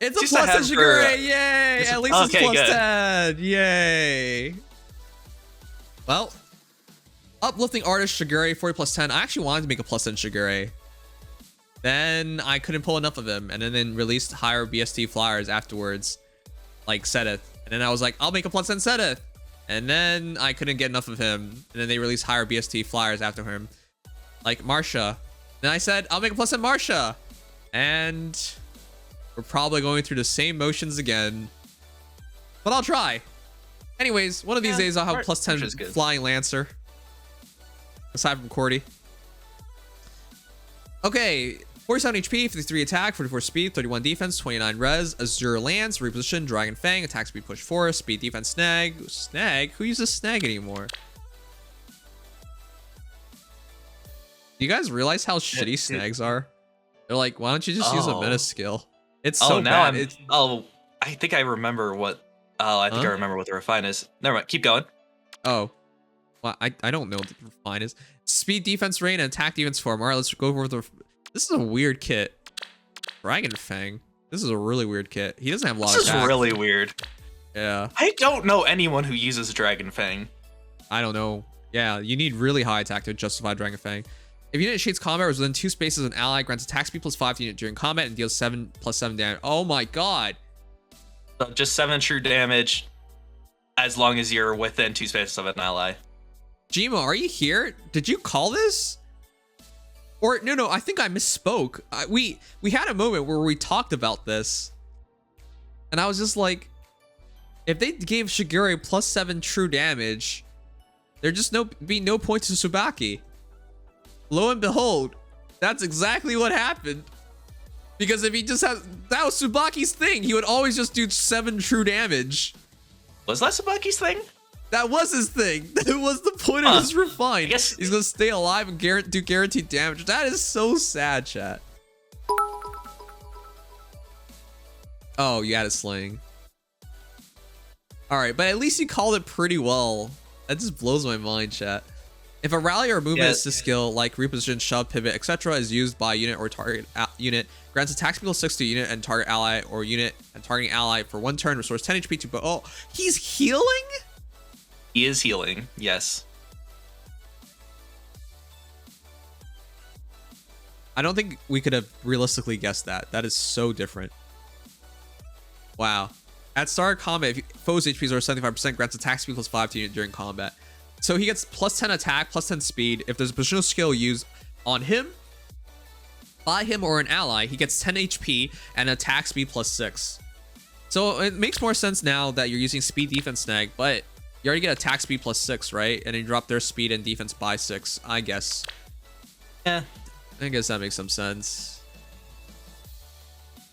It's a plus 10 Shigure, yay! At least it's plus good. 10, yay! Well, uplifting artist Shigure 40 plus 10. I actually wanted to make a plus 10 Shigure. Then I couldn't pull enough of him, and then released higher BST flyers afterwards, like Seteth. And then I was like, I'll make a plus 10 Seteth. And then I couldn't get enough of him, and then they released higher BST flyers after him, like Marsha. Then I said, I'll make a plus 10 Marsha. And we're probably going through the same motions again, but I'll try. Anyways, one of these days I'll have plus 10 Flying Lancer, aside from Cordy. Okay, 47 HP, 53 attack, 44 speed, 31 defense, 29 res, Azure Lance, reposition, Dragon Fang, attack speed push 4, speed defense snag. Snag? Who uses snag anymore? Do you guys realize how shitty snags are? They're like, why don't you just use a meta skill? It's so bad. I think I remember what. I think I remember what the refine is. Never mind. Keep going. Oh, well, I don't know what the refine is. Speed defense rain and attack defense form. All right, let's go over the. This is a weird kit. Dragon Fang. This is a really weird kit. He doesn't have a lot of attack. This is really weird. Yeah. I don't know anyone who uses Dragon Fang. I don't know. Yeah, you need really high attack to justify Dragon Fang. If unit initiates combat or is within 2 spaces of an ally, grants attack speed plus 5 to unit during combat and deals 7 plus 7 damage. Oh my god. So just 7 true damage as long as you're within 2 spaces of an ally. Jima, are you here? Did you call this? Or no, I think I misspoke. We had a moment where we talked about this. And I was just like, if they gave Shigure plus 7 true damage, there'd just be no point to Tsubaki. Lo and behold, that's exactly what happened. Because if he just had, that was Tsubaki's thing. He would always just do 7 true damage. Was that Tsubaki's thing? That was his thing. That was the point of his refine. Guess he's gonna stay alive and do guaranteed damage. That is so sad, chat. Oh, you had a sling. All right, but at least you called it pretty well. That just blows my mind, chat. If a rally or movement assist skill like reposition, shove, pivot, etc. is used by unit or target unit, grants attack speed +6 to unit and target ally or unit and targeting ally for 1 turn, restores 10 HP to. Oh, he's healing? He is healing, yes. I don't think we could have realistically guessed that. That is so different. Wow. At start of combat, if foes HPs are 75%, grants attack speed +5 to unit during combat. So he gets plus 10 attack, plus 10 speed. If there's a positional skill used on him, by him or an ally, he gets 10 HP and attack speed +6. So it makes more sense now that you're using speed defense snag, but you already get attack speed +6, right? And then you drop their speed and defense by 6, I guess. Yeah. I guess that makes some sense.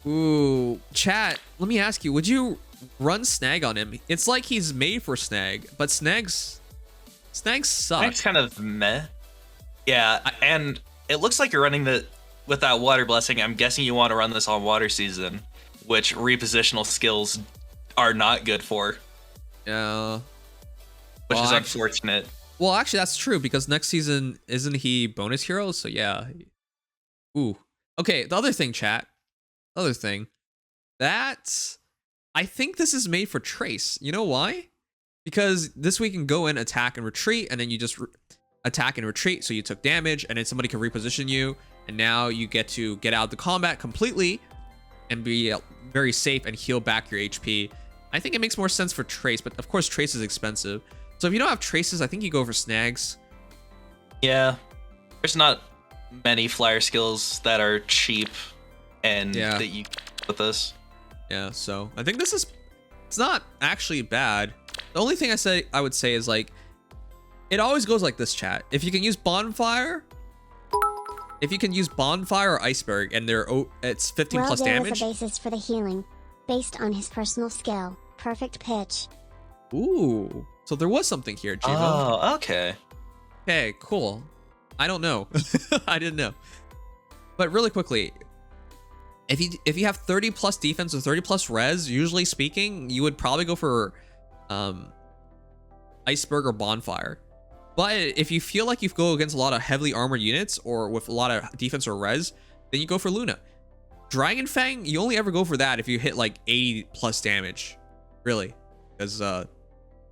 Ooh, chat, let me ask you, would you run snag on him? It's like he's made for snag, but snags suck. Snag's kind of meh. Yeah, and it looks like you're running with that water blessing. I'm guessing you want to run this on water season, which repositional skills are not good for. Yeah. Which is unfortunate. Well, actually, that's true because next season, isn't he bonus hero? So yeah. Ooh. Okay, the other thing, chat. Other thing. That I think this is made for Trace. You know why? Because this week you can go in, attack and retreat, and then you just attack and retreat. So you took damage, and then somebody can reposition you, and now you get to get out of the combat completely and be very safe and heal back your HP. I think it makes more sense for Trace, but of course Trace is expensive. So if you don't have Traces, I think you go for snags. Yeah, there's not many flyer skills that are cheap and that you with this. Yeah, so I think it's not actually bad. The only thing I would say is like, it always goes like this, chat. If you can use bonfire or iceberg, and it's 15 plus damage. There is a basis for the healing, based on his personal skill. Perfect pitch. Ooh, so there was something here, Jimo. Oh, okay. Okay, cool. I don't know. I didn't know. But really quickly, if you have 30 plus defense or 30 plus res, usually speaking, you would probably go for iceberg or bonfire. But if you feel like you go against a lot of heavily armored units or with a lot of defense or res, then you go for Luna. Dragon Fang, you only ever go for that if you hit like 80 plus damage, really, because then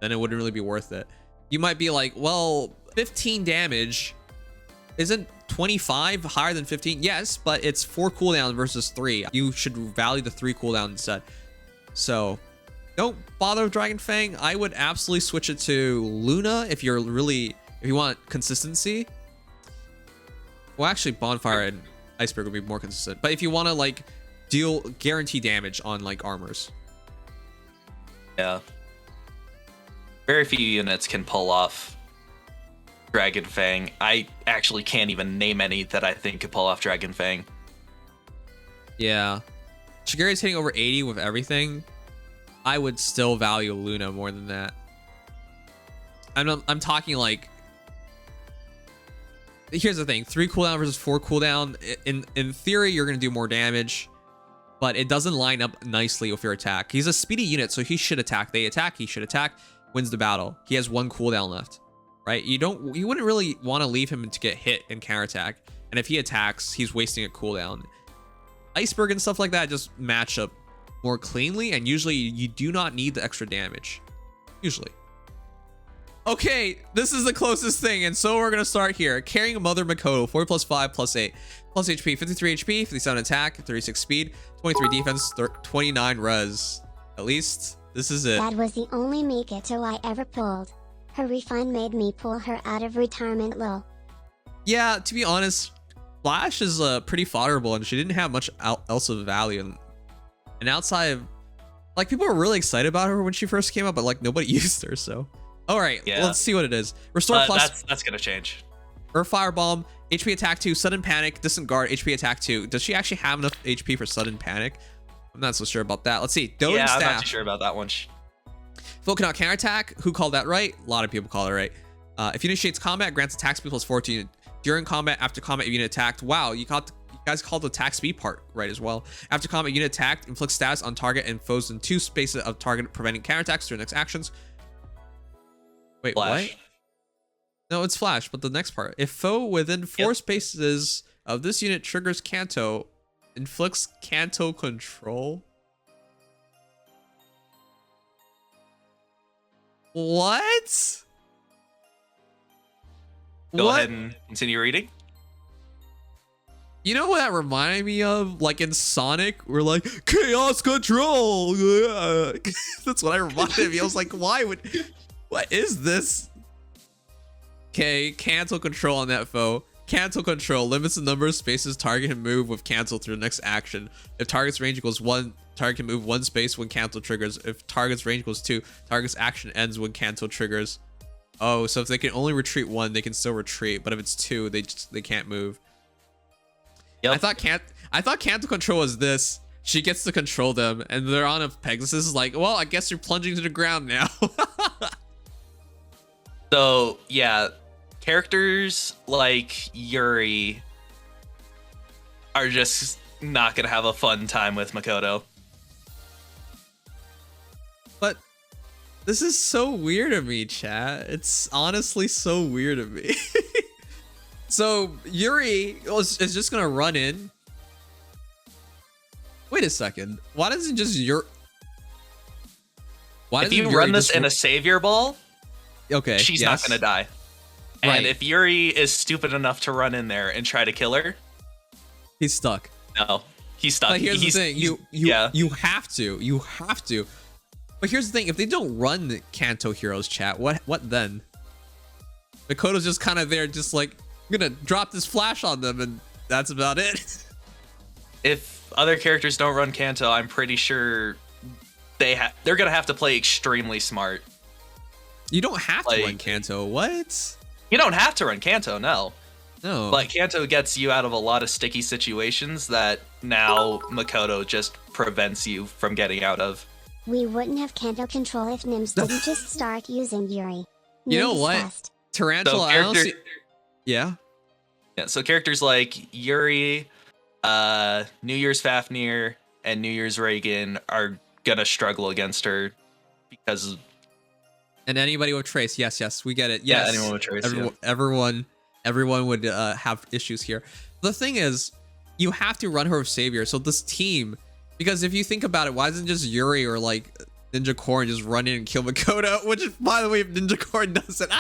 it wouldn't really be worth it. You might be like, well, 15 damage, isn't 25 higher than 15? Yes, but it's 4 cooldown versus 3. You should value the 3 cooldown instead. So don't bother with Dragon Fang. I would absolutely switch it to Luna if you want consistency. Well, actually, Bonfire and Iceberg would be more consistent. But if you want to like deal guarantee damage on like armors. Yeah. Very few units can pull off Dragon Fang. I actually can't even name any that I think could pull off Dragon Fang. Yeah. Shigure's hitting over 80 with everything. I would still value Luna more than that. I'm talking like, here's the thing, 3 cooldown versus 4 cooldown. In theory, you're gonna do more damage, but it doesn't line up nicely with your attack. He's a speedy unit, so he should attack. They attack, he should attack, wins the battle. He has 1 cooldown left, right? You wouldn't really want to leave him to get hit and counterattack. And if he attacks, he's wasting a cooldown. Iceberg and stuff like that just match up more cleanly, and usually you do not need the extra damage. Usually. Okay, this is the closest thing, and so we're gonna start here. Carrying a Mother Mikoto, 4 plus 5 plus 8. Plus HP, 53 HP, 57 attack, 36 speed, 23 defense, 29 res. At least, this is it. That was the only Mikoto I ever pulled. Her refine made me pull her out of retirement lol. Yeah, to be honest, Flash is pretty fodderable, and she didn't have much else of value. And outside of, like, people were really excited about her when she first came out, but like nobody used her, so. All right, yeah. Let's see what it is. Restore plus. That's gonna change. Earth Firebomb, HP attack 2, sudden panic, distant guard, HP attack 2. Does she actually have enough HP for sudden panic? I'm not so sure about that. Let's see. Doting I'm staff. not too sure about that one. Full cannot counterattack. Who called that right? A lot of people call it right. If you initiates combat, grants attack speed plus 14 during combat. After combat, unit attacked. Wow, you guys called the attack speed part right as well. After combat, unit attacked, inflicts status on target and foes in 2 spaces of target, preventing counterattacks during next actions. Wait, Flash. what? No, it's Flash, but the next part. If foe within 4 spaces of this unit triggers Kanto, inflicts Kanto control. What? Go ahead and continue reading. You know what that reminded me of? Like in Sonic, we're like, chaos control. That's what I reminded me. I was like, what is this? Okay, cancel control on that foe. Cancel control limits the number of spaces target can move with cancel through the next action. If target's range equals 1, target can move 1 space when cancel triggers. If target's range equals 2, target's action ends when cancel triggers. Oh, so if they can only retreat 1, they can still retreat, but if it's 2, they can't move. Yep. I thought cancel control was this. She gets to control them, and they're on a Pegasus. Is like, well, I guess you're plunging to the ground now. So yeah, characters like Yuri are just not gonna have a fun time with Mikoto. But this is so weird to me, chat. It's honestly so weird to me. So Yuri is just gonna run in. Wait a second. Why doesn't just Yuri? If you run this in a savior ball, okay, she's not gonna die. And Right. if Yuri is stupid enough to run in there and try to kill her, he's stuck. no, he's stuck. But here's the thing: you have to. But here's the thing: if they don't run the Kanto Heroes, chat, what then? Mikoto's just kind of there, just like, I'm gonna drop this flash on them, and that's about it. If other characters don't run Kanto, I'm pretty sure they're gonna have to play extremely smart. You don't have to run Kanto. What? You don't have to run Kanto, no. No. But Kanto gets you out of a lot of sticky situations that now Mikoto just prevents you from getting out of. We wouldn't have Kanto control if Nims didn't just start using Yuri. You know what? Discussed. Tarantula, I don't see... Yeah? Yeah, so characters like Yuri, New Year's Fafnir, and New Year's Reagan are gonna struggle against her because... And anybody with Trace, yes, we get it. Yes, yeah, anyone with Trace, everyone would have issues here. The thing is, you have to run her with Savior. So this team, because if you think about it, why doesn't just Yuri or like Ninja Corn just run in and kill Mikoto? Which, by the way, if Ninja Corn does it,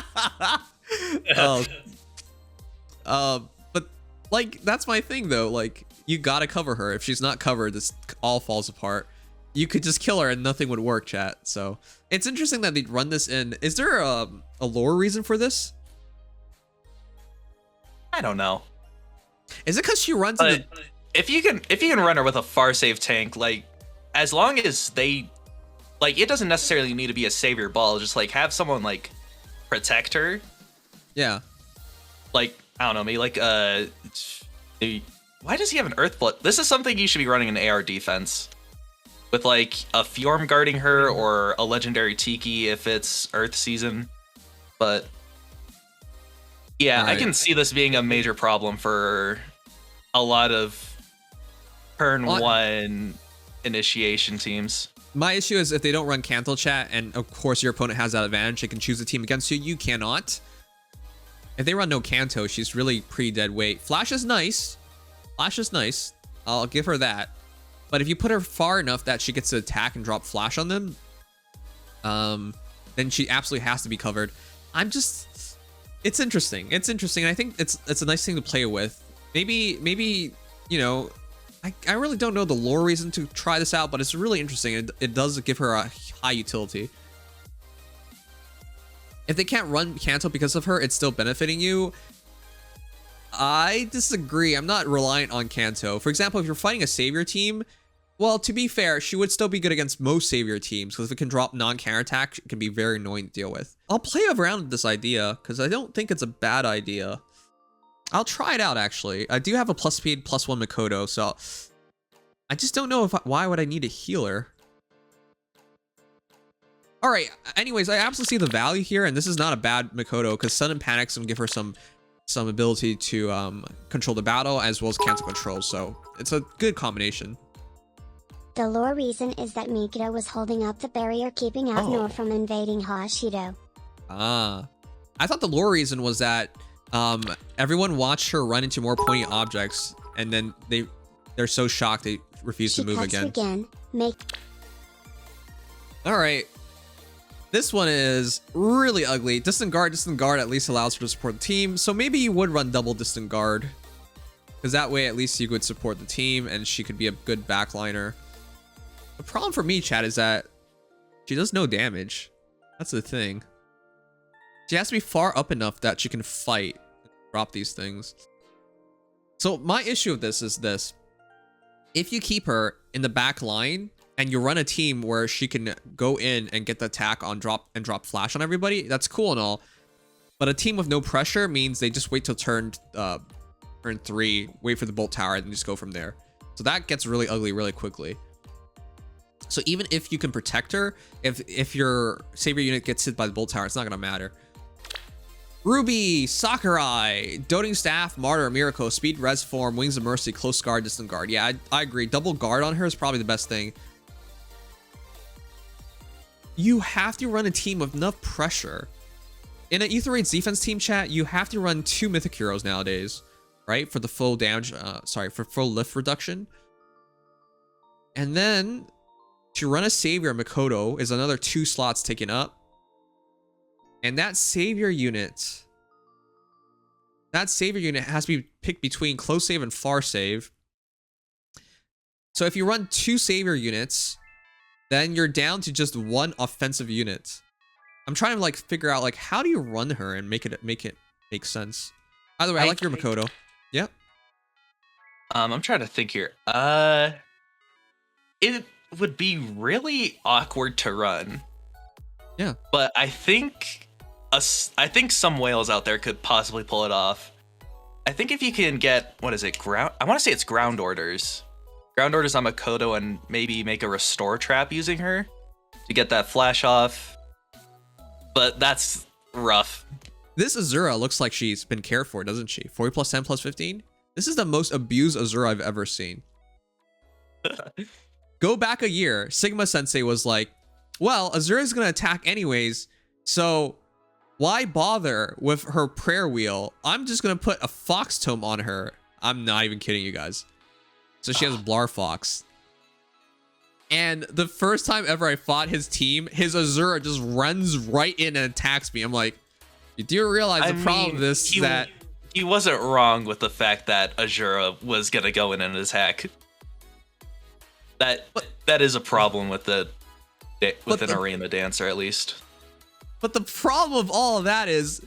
but like that's my thing though. Like you gotta cover her. If she's not covered, this all falls apart. You could just kill her and nothing would work, chat. So it's interesting that they'd run this in. Is there a lore reason for this? I don't know. Is it because she runs in the... If you can run her with a far save tank, like as long as they like, it doesn't necessarily need to be a savior ball, just like have someone like protect her. Yeah. Like, I don't know, maybe like why does he have an earth blood? This is something you should be running an AR defense. With like a Fjorm guarding her or a legendary Tiki if it's Earth season. But yeah, right. I can see this being a major problem for a lot of turn one initiation teams. My issue is if they don't run Kanto, chat, and of course your opponent has that advantage, they can choose a team against you. You cannot. If they run no Kanto, she's really pretty dead weight. Flash is nice. Flash is nice. I'll give her that. But if you put her far enough that she gets to attack and drop flash on them, then she absolutely has to be covered. It's interesting. It's interesting. And I think it's a nice thing to play with. Maybe you know, I really don't know the lore reason to try this out, but it's really interesting. It does give her a high utility. If they can't run Kanto because of her, it's still benefiting you. I disagree. I'm not reliant on Kanto. For example, if you're fighting a savior team, well, to be fair, she would still be good against most savior teams because if it can drop non-counterattack, it can be very annoying to deal with. I'll play around with this idea because I don't think it's a bad idea. I'll try it out, actually. I do have a plus speed, +1 Mikoto, so I just don't know why would I need a healer. All right. Anyways, I absolutely see the value here, and this is not a bad Mikoto because Sudden Panic's gonna give her some ability to control the battle as well as cancel control, so it's a good combination. The lore reason is that Mikoto was holding up the barrier keeping out Nor from invading Hashido. Ah. I thought the lore reason was that everyone watched her run into more pointy objects and then they're so shocked they refuse to move again. Alright. This one is really ugly. Distant guard at least allows her to support the team. So maybe you would run double distant guard. Because that way at least you could support the team and she could be a good backliner. The problem for me, chat, is that she does no damage. That's the thing. She has to be far up enough that she can fight and drop these things. So my issue with this is this. If you keep her in the back line and you run a team where she can go in and get the attack on drop flash on everybody, that's cool and all. But a team with no pressure means they just wait till turn 3, wait for the bolt tower, and just go from there. So that gets really ugly really quickly. So even if you can protect her, if your savior unit gets hit by the bolt tower, it's not gonna matter. Ruby, Sakurai, Doting Staff, Martyr, Miracle, Speed, Res Form, Wings of Mercy, Close Guard, Distant Guard. Yeah, I agree. Double guard on her is probably the best thing. You have to run a team with enough pressure. In an Ether Raid's defense team, chat, you have to run 2 Mythic Heroes nowadays, right? For the full damage, for full lift reduction. And then to run a Savior Mikoto is another 2 slots taken up. And that Savior unit has to be picked between close save and far save. So if you run 2 Savior units, then you're down to just 1 offensive unit. I'm trying to like figure out like how do you run her and make it make sense. By the way, I like your Mikoto. Yep. I'm trying to think here. It would be really awkward to run. Yeah. But I think some whales out there could possibly pull it off. I think if you can get, what is it, I want to say it's ground orders. Ground orders on Mikoto and maybe make a restore trap using her to get that flash off. But that's rough. This Azura looks like she's been cared for, doesn't she? 40 plus 10 plus 15? This is the most abused Azura I've ever seen. Go back a year. Sigma Sensei was like, well, Azura's going to attack anyways, so why bother with her prayer wheel? I'm just going to put a fox tome on her. I'm not even kidding you guys. So she has Blarfox. And the first time ever I fought his team, his Azura just runs right in and attacks me. I'm like, you do realize the problem with this is that he wasn't wrong with the fact that Azura was gonna go in and attack. That is a problem with an arena dancer, at least. But the problem of all of that is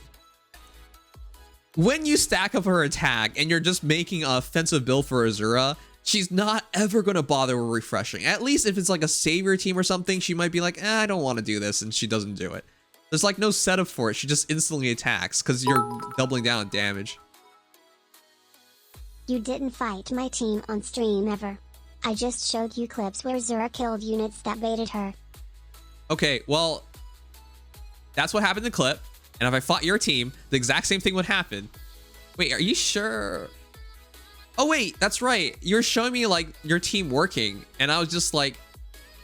when you stack up her attack and you're just making an offensive build for Azura, she's not ever going to bother with refreshing. At least if it's like a savior team or something, she might be like, I don't want to do this, and she doesn't do it. There's like no setup for it. She just instantly attacks because you're doubling down on damage. You didn't fight my team on stream ever. I just showed you clips where Azura killed units that baited her. Okay, well, that's what happened in the clip. And if I fought your team, the exact same thing would happen. Wait, are you sure? Oh, wait, that's right. You're showing me like your team working. And I was just like,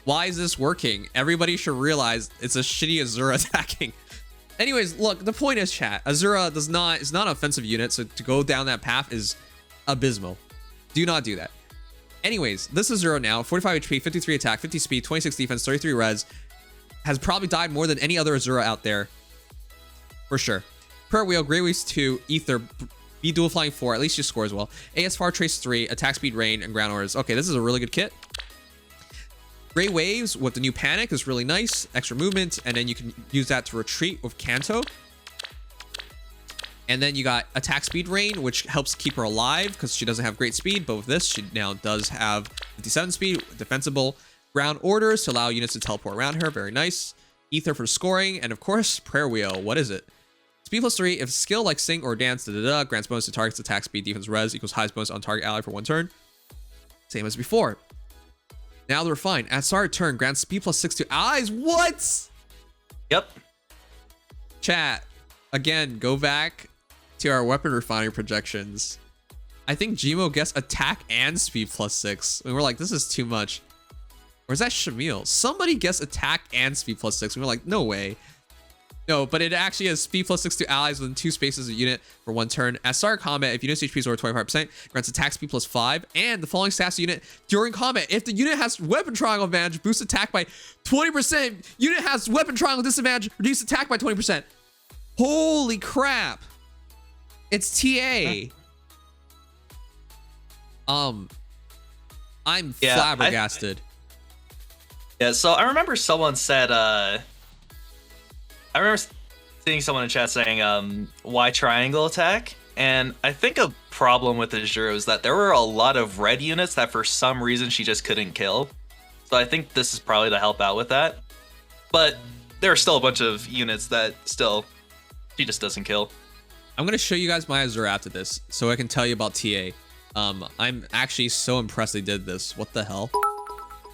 why is this working? Everybody should realize it's a shitty Azura attacking. Anyways, look, the point is, chat, Azura is not an offensive unit. So to go down that path is abysmal. Do not do that. Anyways, this is Azura now, 45 HP, 53 attack, 50 speed, 26 defense, 33 res. Has probably died more than any other Azura out there. For sure. Per wheel, Grey Waves 2, Ether, B dual flying 4, at least she scores well. AS Far Trace 3, attack speed, rain, and ground orders. Okay, this is a really good kit. Grey Waves with the new panic is really nice. Extra movement, and then you can use that to retreat with Kanto. And then you got attack speed rain, which helps keep her alive because she doesn't have great speed, but with this, she now does have 57 speed, defensible. Ground orders to allow units to teleport around her. Very nice. Ether for scoring. And of course, prayer wheel. What is it? Speed plus 3. If skill like sing or dance grants bonus to target's attack speed, defense res equals highest bonus on target ally for 1 turn. Same as before. Now the refine. At start turn, grants speed plus 6 to allies. What? Yep. Chat. Again, go back to our weapon refinery projections. I think Gmo guessed attack and speed plus 6. And we're like, this is too much. Or is that Shamil? Somebody guessed attack and speed plus 6. We were like, no way. No, but it actually has speed plus 6 to allies within 2 spaces a unit for 1 turn. At start of combat, if unit's HP is over 25%, grants attack speed plus 5. And the following stats unit during combat. If the unit has weapon triangle advantage, boost attack by 20%. Unit has weapon triangle disadvantage, reduce attack by 20%. Holy crap. It's TA. I'm flabbergasted. Yeah, so I remember someone said, I remember seeing someone in chat saying, why triangle attack? And I think a problem with Azure is that there were a lot of red units that for some reason she just couldn't kill. So I think this is probably to help out with that. But there are still a bunch of units that still, she just doesn't kill. I'm going to show you guys my Azure after this so I can tell you about TA. I'm actually so impressed they did this. What the hell?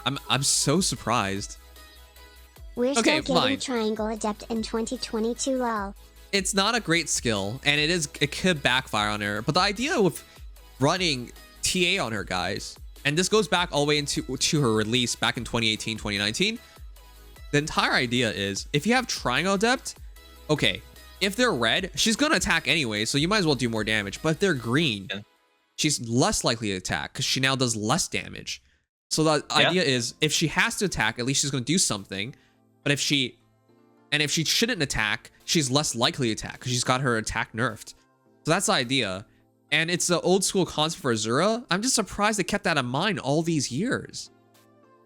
I'm so surprised. We're still getting Triangle Adept in 2022 lol. It's not a great skill, and it could backfire on her. But the idea with running TA on her, guys, and this goes back all the way to her release back in 2018, 2019. The entire idea is if you have Triangle Adept, okay, if they're red, she's gonna attack anyway, so you might as well do more damage. But if they're green, she's less likely to attack because she now does less damage. So the idea is if she has to attack, at least she's going to do something. But if she shouldn't attack, she's less likely to attack because she's got her attack nerfed. So that's the idea. And it's the old school concept for Azura. I'm just surprised they kept that in mind all these years.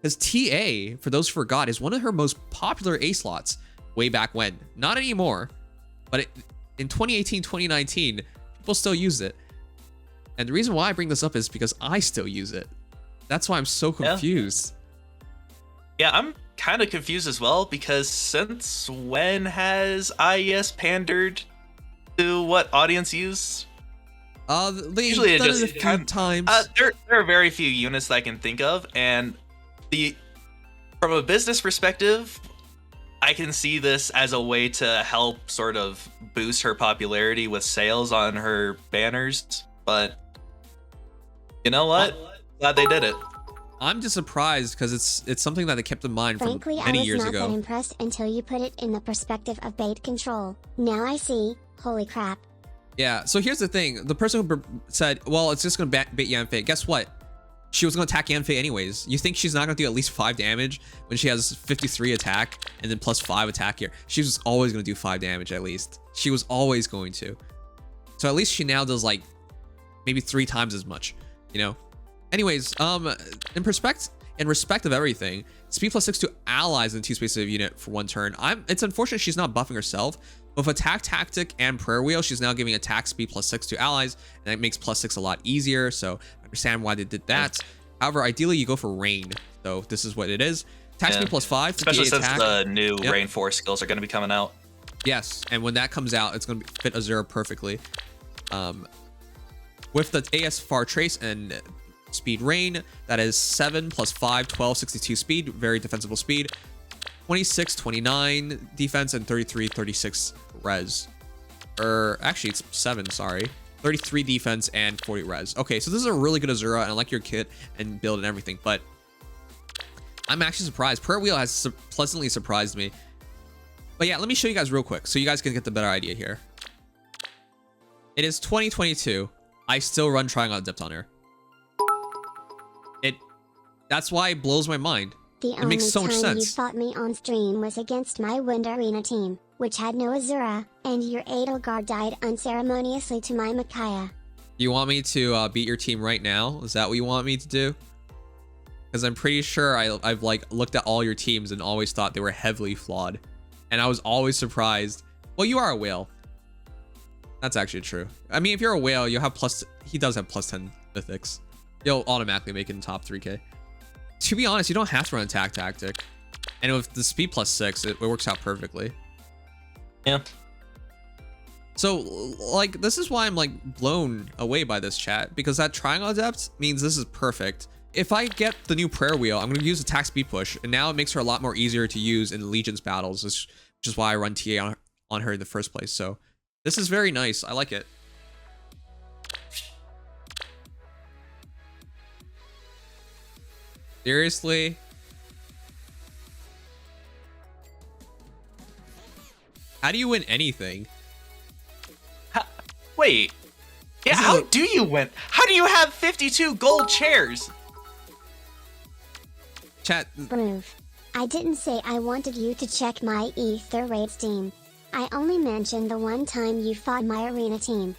Because TA, for those who forgot, is one of her most popular A slots way back when. Not anymore. But in 2018, 2019, people still use it. And the reason why I bring this up is because I still use it. That's why I'm so confused. Yeah, I'm kind of confused as well, because since when has IES pandered to what audience use? Usually it just a few times. There are very few units that I can think of, and from a business perspective, I can see this as a way to help sort of boost her popularity with sales on her banners, but you know what? Glad they did it. I'm just surprised because it's something that they kept in mind from many years ago. Frankly, I was not that impressed until you put it in the perspective of bait control. Now I see. Holy crap. Yeah, so here's the thing. The person who said, well, it's just going to bait you on fate. Guess what? she was going to attack Yanfei anyways. You think she's not going to do at least 5 damage when she has 53 attack and then plus 5 attack here? She was always going to do 5 damage at least. She was always going to. So at least she now does like maybe 3 times as much, you know? Anyways, in respect of everything, speed plus 6 to allies in the 2 space of unit for 1 turn. It's unfortunate she's not buffing herself. With attack tactic and prayer wheel, she's now giving attack speed plus 6 to allies, and that makes plus 6 a lot easier. So I understand why they did that. However, ideally you go for rain. So this is what it is. Attack speed plus 5, especially since attack. the new rain force skills are going to be coming out. Yes, and when that comes out, it's going to fit Azure perfectly. With the AS Far Trace and speed rain, that is 7 plus 5, 12, 62 speed, very defensible speed. 26, 29 defense, and 33, 36 res. Or actually, it's 7, sorry. 33 defense and 40 res. Okay, so this is a really good Azura, and I like your kit and build and everything, but I'm actually surprised. Prayer Wheel has pleasantly surprised me. But yeah, let me show you guys real quick so you guys can get the better idea here. It is 2022. I still run Triangle Adept on her. That's why it blows my mind. It makes so much sense. The only time you fought me on stream was against my Wind Arena team, which had no Azura, and your Edelgard died unceremoniously to my Micaiah. You want me to beat your team right now? Is that what you want me to do? Because I'm pretty sure I've like looked at all your teams and always thought they were heavily flawed. And I was always surprised. Well, you are a whale. That's actually true. I mean, if you're a whale, you'll have he does have plus 10 mythics. You'll automatically make it in top 3k. To be honest, you don't have to run attack tactic. And with the speed plus 6, it works out perfectly. Yeah. So, like, this is why I'm, like, blown away by this chat. Because that Triangle Adept means this is perfect. If I get the new Prayer Wheel, I'm going to use attack speed push. And now it makes her a lot more easier to use in Legion's battles. Which is why I run TA on her in the first place. So, this is very nice. I like it. Seriously? How do you win anything? Wait. Yeah, how do you win? How do you have 52 gold chairs? Chat. Proof. I didn't say I wanted you to check my Ether raid team. I only mentioned the one time you fought my arena team.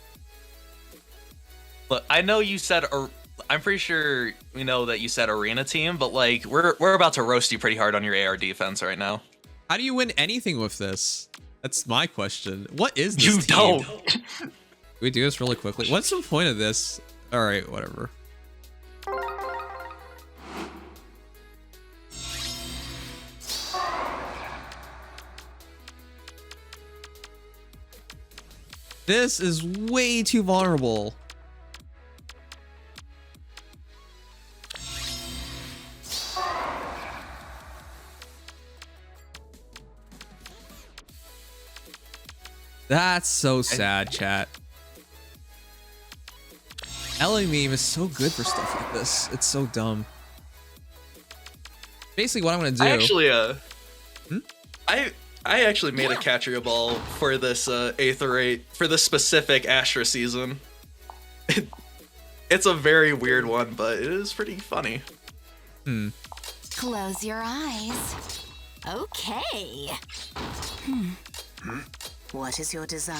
Look, I know you said... I'm pretty sure we know that you said arena team, but like we're about to roast you pretty hard on your AR defense right now. How do you win anything with this? That's my question. What is this You team? don't. Can we do this really quickly? What's the point of this? All right, whatever. This is way too vulnerable. That's so sad, chat. Ellie meme is so good for stuff like this. It's so dumb. Basically, what I'm gonna do. I actually, I actually made a Catria ball for this Aetherate for this specific Astra season. It's a very weird one, but it is pretty funny. Close your eyes. Okay. What is your desire?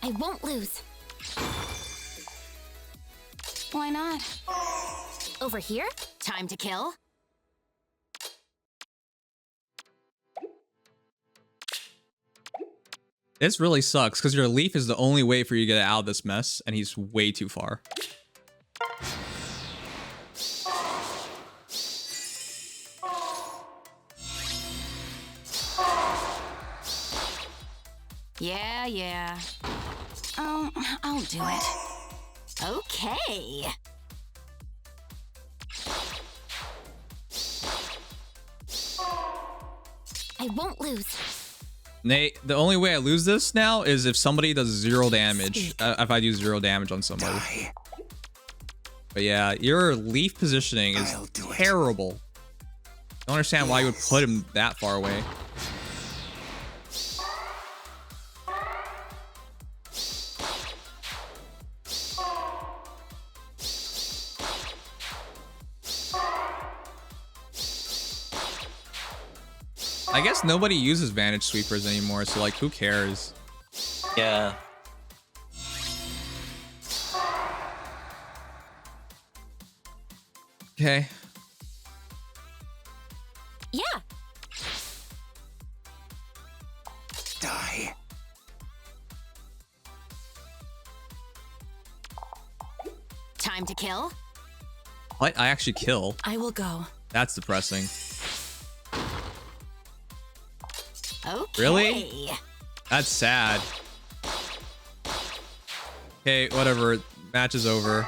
I won't lose. Why not? Over here? Time to kill? This really sucks because your leaf is the only way for you to get out of this mess, and he's way too far. Yeah. I'll do it. Okay. I won't lose. Nate, the only way I lose this now is if somebody does 0 damage. If I do 0 damage on somebody. But yeah, your leaf positioning is terrible. don't understand why you would put him that far away. I guess nobody uses Vantage Sweepers anymore, so like, who cares? Yeah. Okay. Yeah. Die. Time to kill. What? I actually kill. I will go. That's depressing. Okay. Really? That's sad. Okay, whatever. Match is over.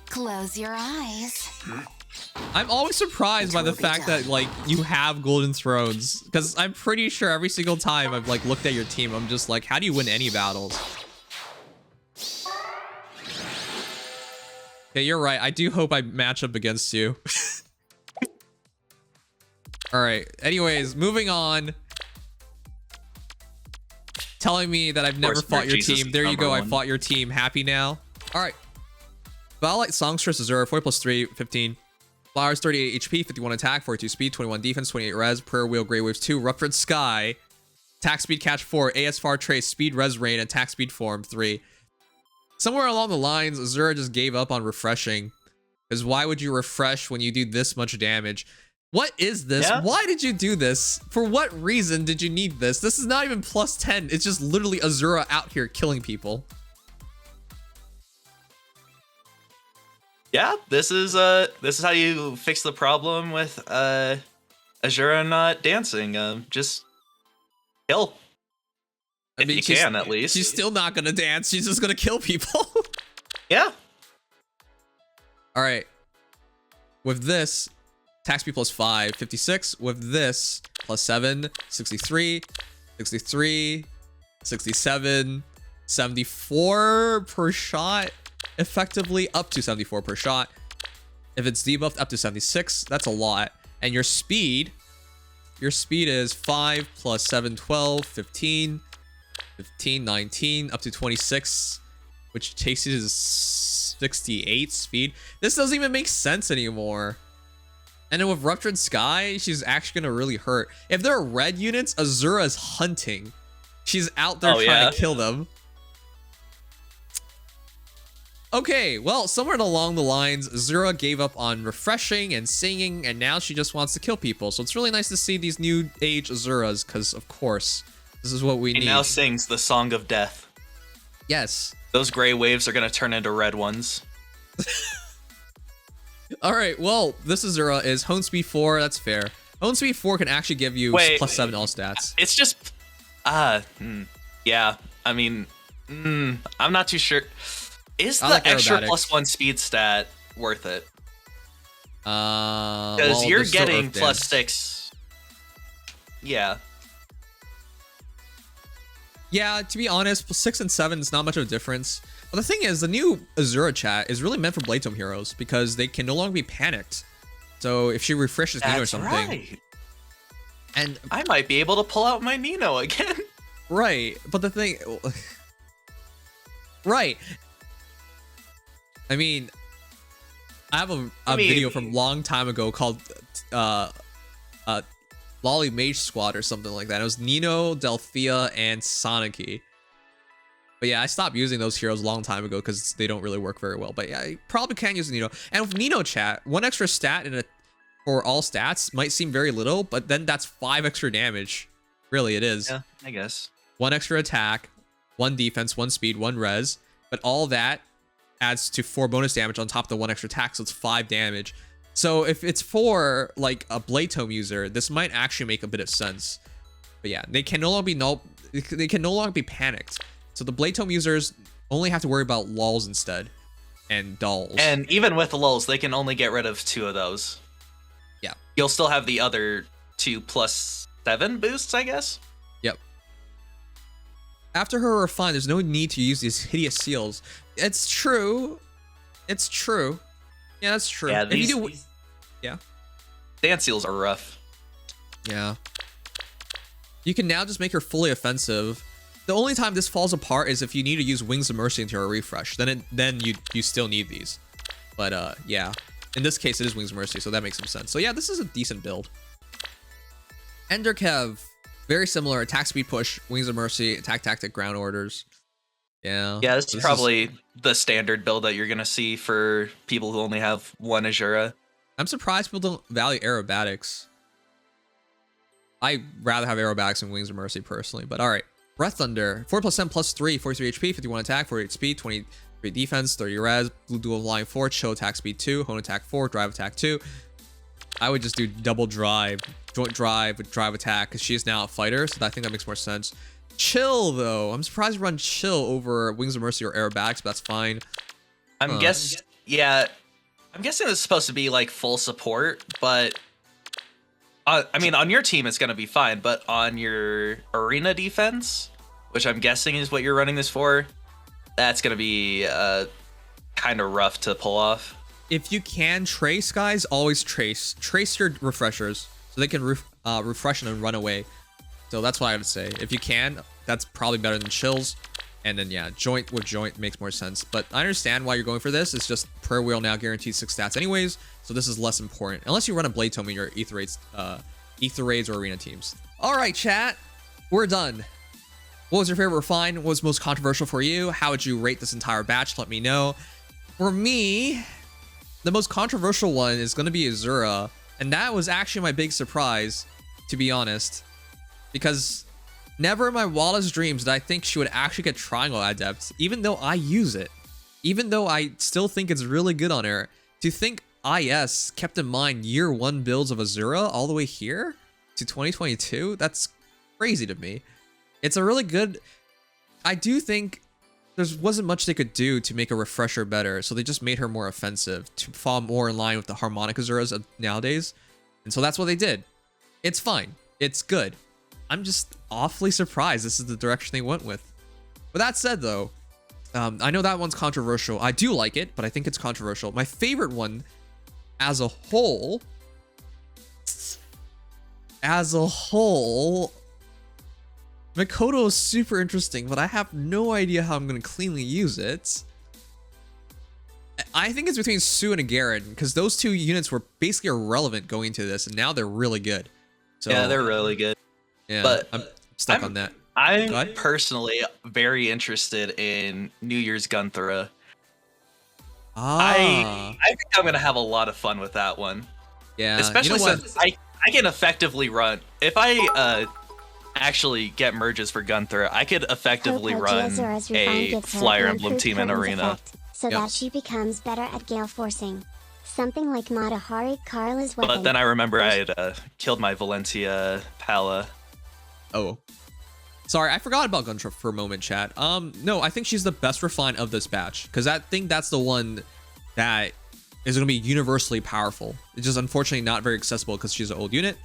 Close your eyes. I'm always surprised by the fact that like you have golden thrones, because I'm pretty sure every single time I've like looked at your team, I'm just like, how do you win any battles? Okay, you're right. I do hope I match up against you. All right. Anyways, moving on. Telling me that I've never fought your team. There you go. I fought your team. Happy now. All right. Violet Songstress Azure, 4 plus 3, 15. Flowers, 38 HP, 51 attack, 42 speed, 21 defense, 28 res. Prayer Wheel, Grey Waves 2, Ruptured Sky. Attack speed catch 4, AS-Far Trace, speed res rain, attack speed form 3. Somewhere along the lines, Azura just gave up on refreshing. Because why would you refresh when you do this much damage? What is this? Yeah. Why did you do this? For what reason did you need this? This is not even plus 10. It's just literally Azura out here killing people. Yeah, this is how you fix the problem with Azura not dancing. Just kill. If you can, at least. She's still not gonna dance. She's just gonna kill people. Yeah. All right. With this, attack speed plus 5, 56. With this, plus 7, 63, 63, 67, 74 per shot. Effectively up to 74 per shot. If it's debuffed, up to 76. That's a lot. And your speed is 5 plus 7, 12, 15, 15, 19, up to 26, which takes you to 68 speed. This doesn't even make sense anymore. And then with Ruptured Sky, she's actually gonna really hurt. If there are red units, Azura is hunting. She's out there trying to kill them. Okay, well, somewhere along the lines, Azura gave up on refreshing and singing, and now she just wants to kill people. So it's really nice to see these new age Azuras, because of course, this is what we need. He now sings the Song of Death. Yes. Those gray waves are gonna turn into red ones. All right, well, this Azura is Hone Speed 4. That's fair. Hone Speed 4 can actually give you plus 7 all stats. It's just, yeah. I mean, I'm not too sure. Is the extra plus 1 speed stat worth it? Because you're getting plus 6. Yeah. Yeah, to be honest, 6 and 7 is not much of a difference. But the thing is, the new Azura chat is really meant for Blight heroes because they can no longer be panicked. So if she refreshes Nino or something, right. And I might be able to pull out my Nino again. Right, but the thing, right. I mean, I have a video from a long time ago called Lolly Mage Squad or something like that. It was Nino, Delphia, and Soniki. But yeah, I stopped using those heroes a long time ago because they don't really work very well. But yeah, you probably can use Nino. And with Nino chat, 1 extra stat for all stats might seem very little, but then that's 5 extra damage. Really, it is. Yeah, I guess. 1 extra attack, 1 defense, 1 speed, 1 res. But all that adds to 4 bonus damage on top of the 1 extra attack, so it's 5 damage. So if it's for like a Blade Tome user, this might actually make a bit of sense. But yeah, they can no longer be panicked. So the Blade Tome users only have to worry about lulls instead and dulls. And even with the lulls, they can only get rid of 2 of those. Yeah. You'll still have the other 2 plus 7 boosts, I guess. Yep. After her refine, there's no need to use these hideous seals. It's true. It's true. Yeah, that's true. Yeah, Yeah. Dance seals are rough. Yeah. You can now just make her fully offensive. The only time this falls apart is if you need to use Wings of Mercy into a refresh. Then you still need these. But yeah. In this case, it is Wings of Mercy, so that makes some sense. So yeah, this is a decent build. Enderkev, very similar. Attack speed push, Wings of Mercy, attack tactic, ground orders. Yeah. Yeah, this is probably the standard build that you're gonna see for people who only have one Azura. I'm surprised people don't value aerobatics. I'd rather have aerobatics than Wings of Mercy personally, but all right. Breath Thunder, 4+10 +3, 43 HP, 51 attack, 48 speed, 23 defense, 30 res, blue dual flying 4, chill attack speed 2, hone attack 4, drive attack 2. I would just do double drive, joint drive with drive attack, because she is now a fighter, so I think that makes more sense. Chill though, I'm surprised we run chill over Wings of Mercy or aerobatics, but that's fine. I'm guessing this is supposed to be like full support, but I mean, on your team it's gonna be fine, but on your arena defense, which I'm guessing is what you're running this for, that's gonna be kind of rough to pull off. If you can trace, guys, always trace your refreshers so they can refresh and run away. So that's what I would say. If you can, that's probably better than chills. And then yeah, joint with joint makes more sense. But I understand why you're going for this. It's just prayer wheel now guarantees 6 stats anyways, so this is less important unless you run a blade tome in your ether raids or arena teams. All right, chat, we're done. What was your favorite refine? What was most controversial for you? How would you rate this entire batch? Let me know. For me, the most controversial one is going to be Azura, and that was actually my big surprise, to be honest, because never in my wildest dreams did I think she would actually get Triangle Adept, even though I use it. Even though I still think it's really good on her. To think IS kept in mind year 1 builds of Azura all the way here to 2022, that's crazy to me. It's a really good... I do think there wasn't much they could do to make a refresher better, so they just made her more offensive to fall more in line with the harmonic Azuras of nowadays. And so that's what they did. It's fine. It's good. I'm just awfully surprised this is the direction they went with. With that said, though, I know that one's controversial. I do like it, but I think it's controversial. My favorite one, as a whole, Mikoto is super interesting, but I have no idea how I'm going to cleanly use it. I think it's between Sue and a Garon, because those two units were basically irrelevant going into this, and now they're really good. So, yeah, they're really good. Yeah, but I'm stuck on that. I'm personally very interested in New Year's Gunnthra. I think I'm going to have a lot of fun with that one. Yeah, especially since I can effectively run. If I actually get merges for Gunnthra, I could effectively run a Fire Emblem team in Arena. So that she becomes better at gale forcing. Something like Matahari Carla's weapon. But then I remember I had killed my Valencia Pala. Oh. Sorry, I forgot about Gunnthra for a moment, chat. No, I think she's the best refine of this batch, because I think that's the one that is going to be universally powerful. It's just unfortunately not very accessible because she's an old unit,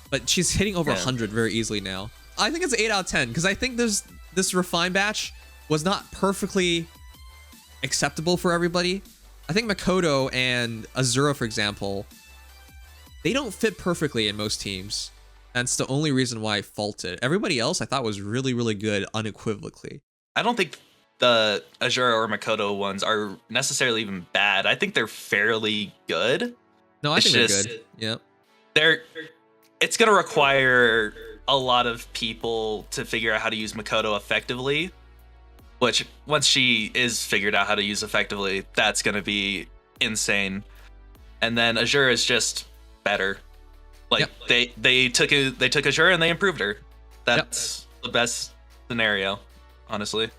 but she's hitting over 100 very easily now. I think it's 8 out of 10, because I think this refine batch was not perfectly acceptable for everybody. I think Mikoto and Azura, for example, they don't fit perfectly in most teams. That's the only reason why I faulted. Everybody else I thought was really, really good unequivocally. I don't think the Azure or Mikoto ones are necessarily even bad. I think they're fairly good. No, I think they're good. Yeah. It's going to require a lot of people to figure out how to use Mikoto effectively, which once she is figured out how to use effectively, that's going to be insane. And then Azure is just better. Like they took Azure and they improved her. That's the best scenario, honestly.